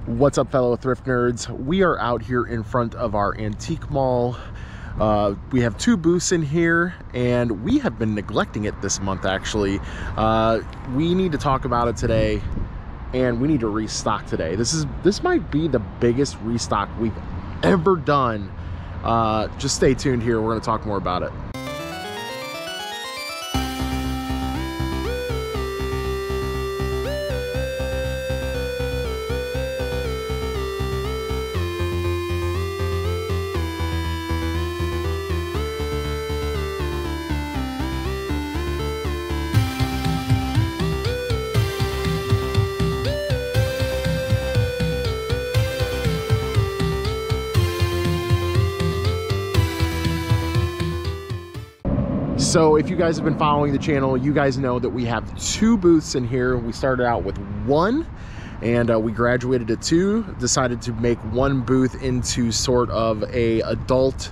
What's up, fellow thrift nerds? We are out here in front of our antique mall. We have two booths in here, and we have been neglecting it this month, actually. We need to talk about it today, and we need to restock today. This might be the biggest restock we've ever done. Just stay tuned here. We're going to talk more about it. So if you guys have been following the channel, you guys know that we have two booths in here. We started out with one, and we graduated to two, decided to make one booth into sort of a adult,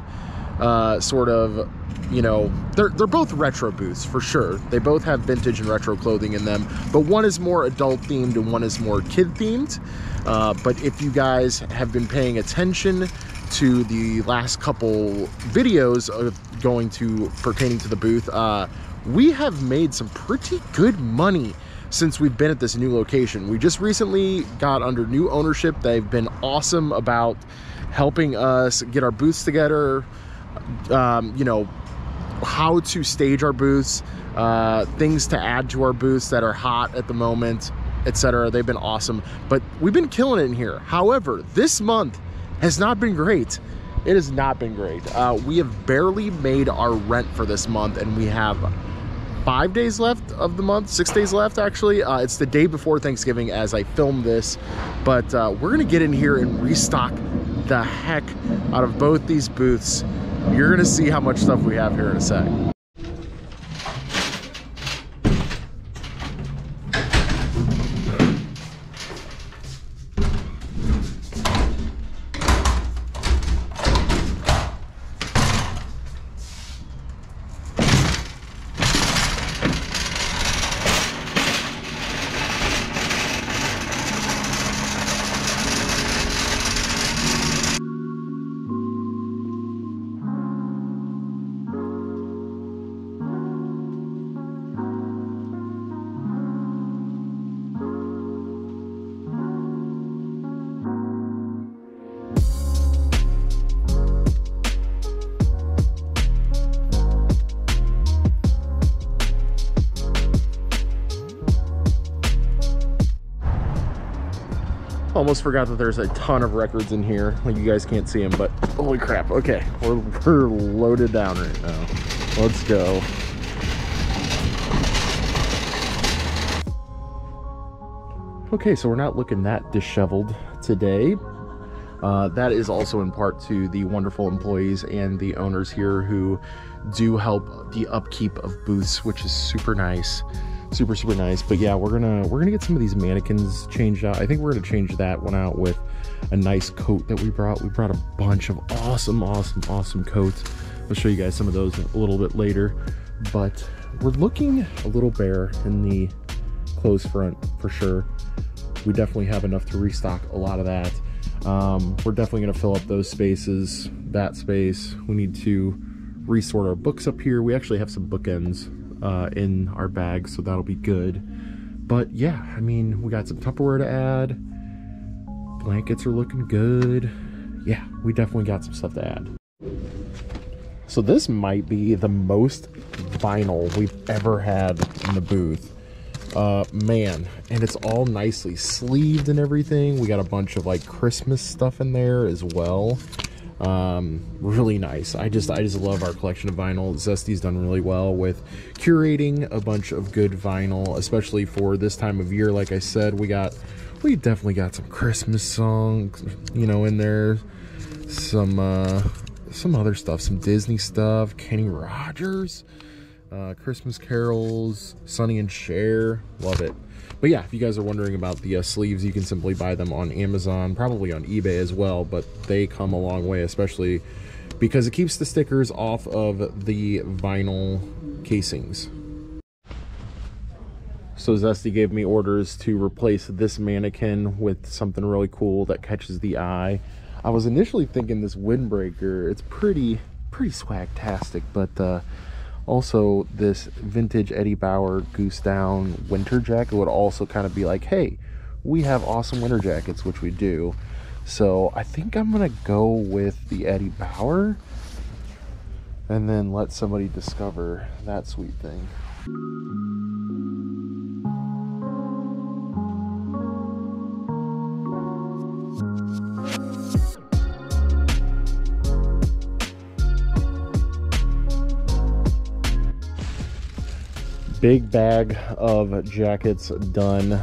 sort of, you know, they're both retro booths for sure. They both have vintage and retro clothing in them, but one is more adult themed and one is more kid themed. But if you guys have been paying attention to the last couple videos of pertaining to the booth, we have made some pretty good money since we've been at this new location. We just recently got under new ownership. They've been awesome about helping us get our booths together, you know, how to stage our booths, things to add to our booths that are hot at the moment, etc. They've been awesome, but we've been killing it in here. However, this month has not been great. It has not been great. We have barely made our rent for this month, and we have 5 days left of the month, 6 days left actually. It's the day before Thanksgiving as I film this, but we're gonna get in here and restock the heck out of both these booths. You're gonna see how much stuff we have here in a sec. Almost forgot that there's a ton of records in here. Like, you guys can't see them, but holy crap. Okay, we're loaded down right now. Let's go. Okay, so we're not looking that disheveled today. That is also in part to the wonderful employees and the owners here who do help the upkeep of booths, which is super nice. Super nice. But yeah, we're gonna get some of these mannequins changed out. I think we're gonna change that one out with a nice coat that we brought. We brought a bunch of awesome coats. I'll show you guys some of those a little bit later, but we're looking a little bare in the clothes front for sure. We definitely have enough to restock a lot of that. We're definitely gonna fill up those spaces, that space. We need to resort our books up here. We actually have some bookends in our bag, so that'll be good. But yeah, I mean, we got some Tupperware to add. Blankets are looking good. Yeah, we definitely got some stuff to add. So this might be the most vinyl we've ever had in the booth. Man, and it's all nicely sleeved and everything. We got a bunch of like Christmas stuff in there as well. Really nice. I just love our collection of vinyl. Zesty's done really well with curating a bunch of good vinyl, especially for this time of year. Like I said, we definitely got some Christmas songs, you know, in there. Some other stuff, some Disney stuff, Kenny Rogers, Christmas carols, Sonny and Cher. Love it. But yeah, if you guys are wondering about the sleeves, you can simply buy them on Amazon, probably on eBay as well, but they come a long way, especially because it keeps the stickers off of the vinyl casings. So Zesty gave me orders to replace this mannequin with something really cool that catches the eye. I was initially thinking this windbreaker. It's pretty swag-tastic, but also this vintage Eddie Bauer Goose Down winter jacket would also kind of be like, hey, we have awesome winter jackets, which we do. So I think I'm gonna go with the Eddie Bauer and then let somebody discover that sweet thing. Big bag of jackets done.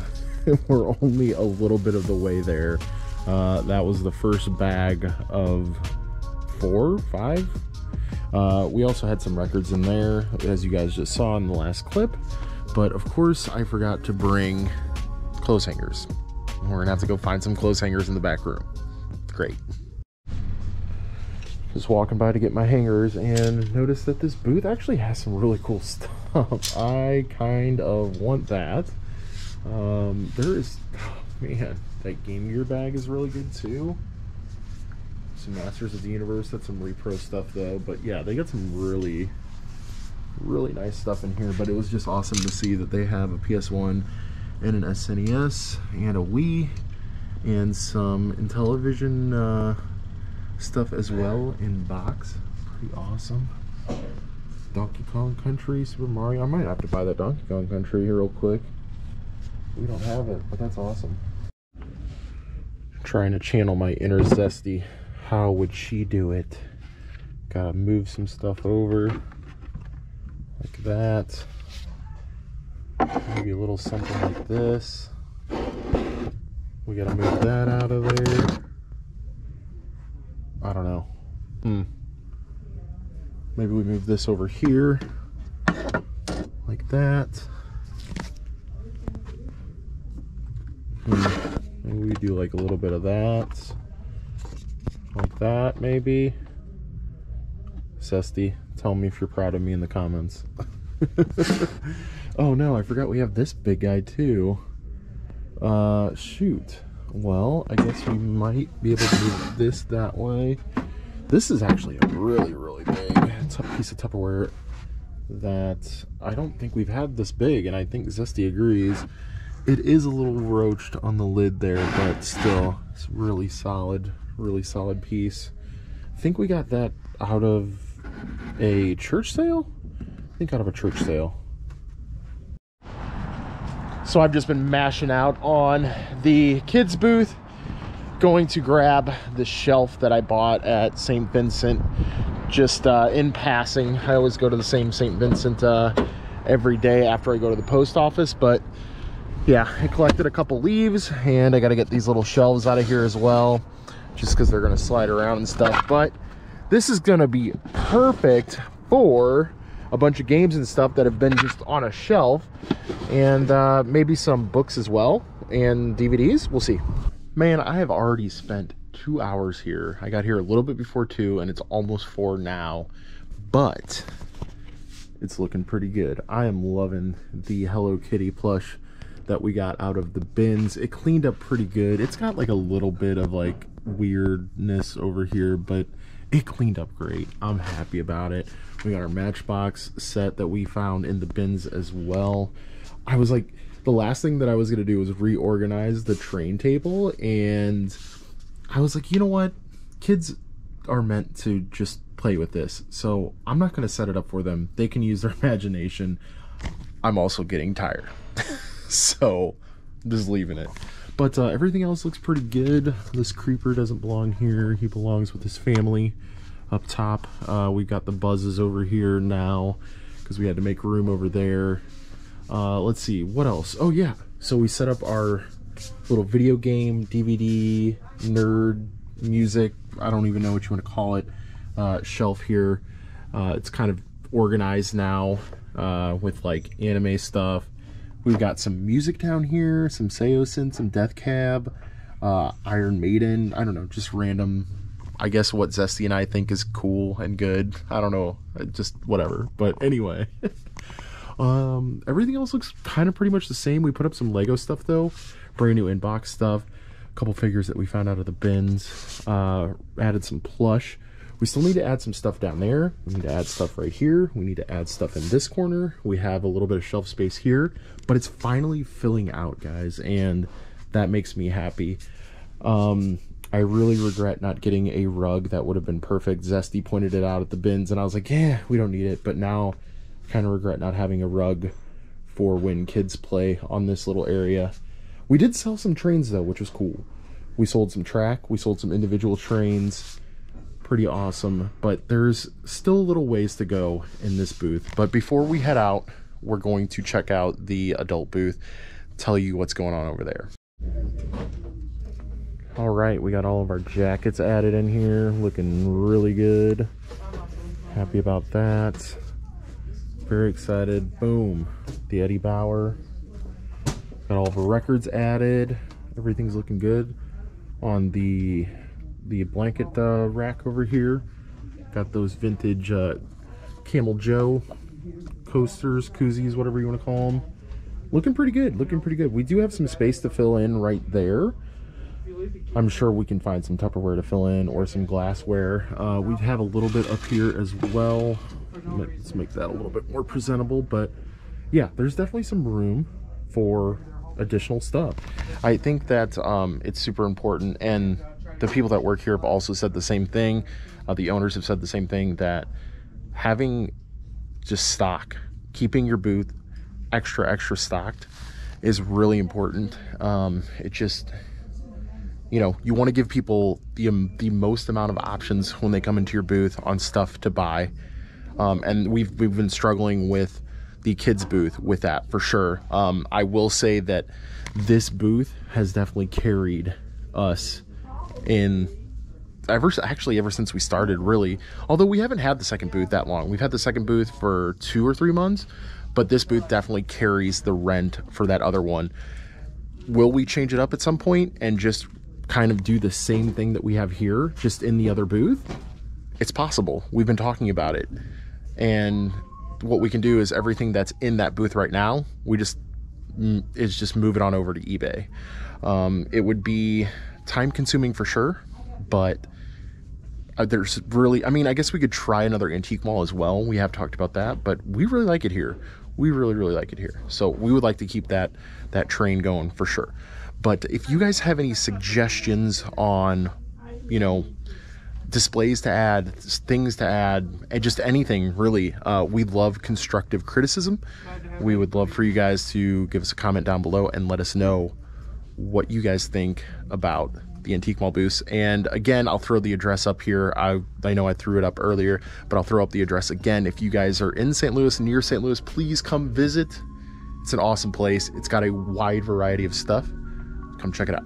We're only a little bit of the way there. That was the first bag of 4, 5. We also had some records in there, as you guys just saw in the last clip. But of course, I forgot to bring clothes hangers. We're gonna have to go find some clothes hangers in the back room. Great. Just walking by to get my hangers and noticed that this booth actually has some really cool stuff. I kind of want that. There is, oh man, that Game Gear bag is really good too. Some Masters of the Universe, that's some repro stuff though. But yeah, they got some really nice stuff in here. But it was just awesome to see that they have a PS1 and an SNES and a Wii and some Intellivision stuff as well in box. Pretty awesome. Donkey Kong Country, Super Mario. I might have to buy that Donkey Kong Country here real quick. We don't have it, but that's awesome. Trying to channel my inner Zesty. How would she do it? Gotta move some stuff over like that. Maybe a little something like this. We gotta move that out of there. I don't know. Maybe we move this over here like that. Maybe we do like a little bit of that. Like that, maybe. Zesty, tell me if you're proud of me in the comments. Oh no, I forgot we have this big guy too. Shoot. Well, I guess we might be able to move this that way. This is actually a really big piece of Tupperware that I don't think we've had this big, and I think Zesty agrees. It is a little roached on the lid there, but still, it's really solid piece. I think we got that out of a church sale? I think out of a church sale. So I've just been mashing out on the kids booth, going to grab the shelf that I bought at St. Vincent, just in passing. I always go to the same St. Vincent every day after I go to the post office, but yeah, I collected a couple leaves and I got to get these little shelves out of here as well, just because they're going to slide around and stuff. But this is going to be perfect for a bunch of games and stuff that have been just on a shelf, and maybe some books as well and DVDs. We'll see. Man, I have already spent 2 hours here. I got here a little bit before 2 and it's almost 4 now, but it's looking pretty good. I am loving the Hello Kitty plush that we got out of the bins. It cleaned up pretty good. It's got like a little bit of like weirdness over here, but it cleaned up great. I'm happy about it. We got our Matchbox set that we found in the bins as well. I was like, the last thing that I was gonna do was reorganize the train table, and I was like, you know what? Kids are meant to just play with this, so I'm not gonna set it up for them. They can use their imagination. I'm also getting tired. So I'm just leaving it. But everything else looks pretty good. This creeper doesn't belong here. He belongs with his family up top. We've got the buzzes over here now because we had to make room over there. Let's see, what else? Oh yeah, so we set up our little video game, DVD, nerd, music, I don't even know what you want to call it, shelf here. It's kind of organized now with like anime stuff. We've got some music down here, some Seosin, some Death Cab, Iron Maiden, I don't know, just random, I guess what Zesty and I think is cool and good. I don't know, just whatever. But anyway, Everything else looks kind of pretty much the same. We put up some Lego stuff though, brand new inbox stuff, a couple figures that we found out of the bins, added some plush. We still need to add some stuff down there. We need to add stuff right here. We need to add stuff in this corner. We have a little bit of shelf space here, but it's finally filling out, guys, and that makes me happy. I really regret not getting a rug. That would have been perfect. Zesty pointed it out at the bins, and I was like, yeah, we don't need it. But now I kind of regret not having a rug for when kids play on this little area. We did sell some trains, though, which was cool. We sold some track. We sold some individual trains. Pretty awesome, but there's still a little ways to go in this booth. But before we head out, we're going to check out the adult booth, tell you what's going on over there. All right, we got all of our jackets added in here, looking really good. Happy about that. Very excited. Boom, the Eddie Bauer. Got all of our records added. Everything's looking good. On the blanket rack over here, got those vintage Camel Joe coasters, koozies, whatever you want to call them. Looking pretty good, looking pretty good. We do have some space to fill in right there. I'm sure we can find some Tupperware to fill in or some glassware. We have a little bit up here as well. Let's make that a little bit more presentable, but yeah, there's definitely some room for additional stuff. I think that it's super important, and the people that work here have also said the same thing. The owners have said the same thing, that having just stock, keeping your booth extra stocked is really important. It just, you know, you want to give people the most amount of options when they come into your booth on stuff to buy. And we've been struggling with the kids booth with that for sure. I will say that this booth has definitely carried us ever since we started, really. Although we haven't had the second booth that long. We've had the second booth for 2 or 3 months, but this booth definitely carries the rent for that other one. Will we change it up at some point and just kind of do the same thing that we have here, just in the other booth? It's possible. We've been talking about it. And what we can do is everything that's in that booth right now, just move it on over to eBay. It would be time consuming for sure, but there's really, I mean, I guess we could try another antique mall as well. We have talked about that, but we really like it here. We really like it here. So we would like to keep that train going for sure. But if you guys have any suggestions on, you know, displays to add, things to add, and just anything really, we love constructive criticism. We would love for you guys to give us a comment down below and let us know what you guys think about the antique mall booths. And again, I'll throw the address up here. I know I threw it up earlier, but I'll throw up the address again. If you guys are in St. Louis, near St. Louis, please come visit. It's an awesome place. It's got a wide variety of stuff. Come check it out.